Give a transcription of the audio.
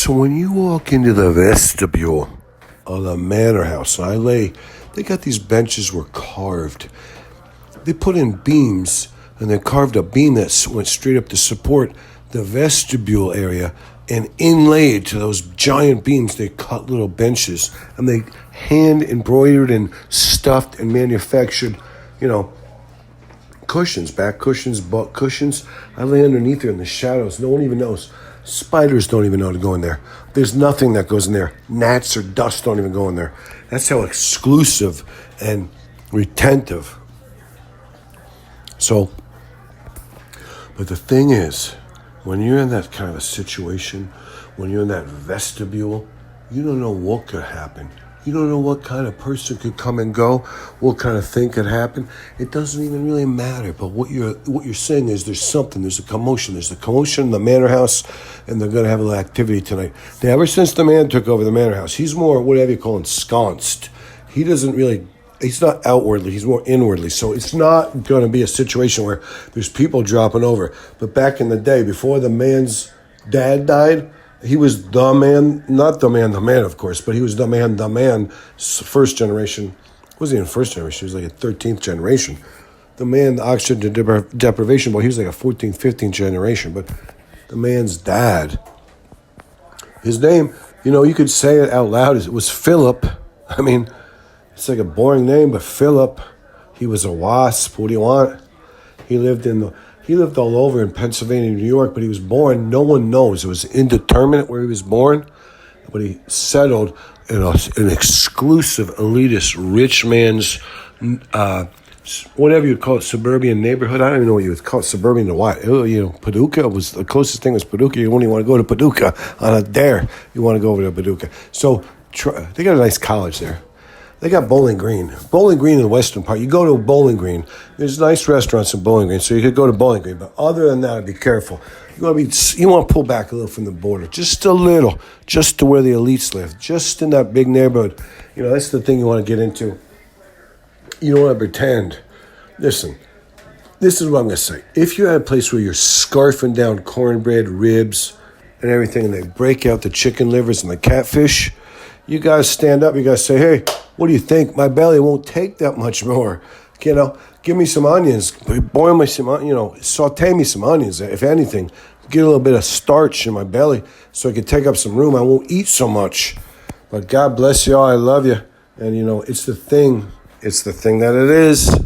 So when you walk into the vestibule of the manor house, they got these benches were carved. They put in beams, and they carved a beam that went straight up to support the vestibule area, and inlaid to those giant beams, they cut little benches, and they hand embroidered and stuffed and manufactured, cushions, back cushions, butt cushions. I lay underneath there in the shadows. No one even knows. Spiders don't even know to go in there. There's nothing that goes in there. Gnats or dust don't even go in there. That's how exclusive and retentive. So, but the thing is, when you're in that kind of a situation, when you're in that vestibule, you don't know what could happen. You don't know what kind of person could come and go, what kind of thing could happen. It doesn't even really matter. But what you're saying is there's a commotion. There's a commotion in the manor house, and they're going to have a little activity tonight. Now, ever since the man took over the manor house, he's more, whatever you call, ensconced. He's not outwardly, he's more inwardly. So it's not going to be a situation where there's people dropping over. But back in the day, before the man's dad died, he was the man, not the man, of course, but he was the man, first generation. Wasn't even first generation, he was like a 13th generation. The man, the oxygen deprivation, he was like a 14th, 15th generation. But the man's dad, his name, you could say it out loud, it was Philip. I mean, it's like a boring name, but Philip, he was a wasp. What do you want? He lived all over in Pennsylvania, New York, but he was born, no one knows. It was indeterminate where he was born, but he settled in an exclusive, elitist, rich man's, whatever you call it, suburban neighborhood. I don't even know what you would call it, suburban to what? Paducah was the closest thing was Paducah. You only want to go to Paducah on a dare. You want to go over to Paducah. So they got a nice college there. They got Bowling Green. Bowling Green in the western part. You go to Bowling Green. There's nice restaurants in Bowling Green, so you could go to Bowling Green. But other than that, be careful. You want to pull back a little from the border, just a little, just to where the elites live, just in that big neighborhood. That's the thing you want to get into. You don't want to pretend. Listen, this is what I'm going to say. If you're at a place where you're scarfing down cornbread, ribs, and everything, and they break out the chicken livers and the catfish, you got to stand up. You got to say, hey, what do you think? My belly won't take that much more. Give me some onions. Boil me some, saute me some onions, if anything. Get a little bit of starch in my belly so I can take up some room. I won't eat so much. But God bless y'all. I love you. And, it's the thing. It's the thing that it is.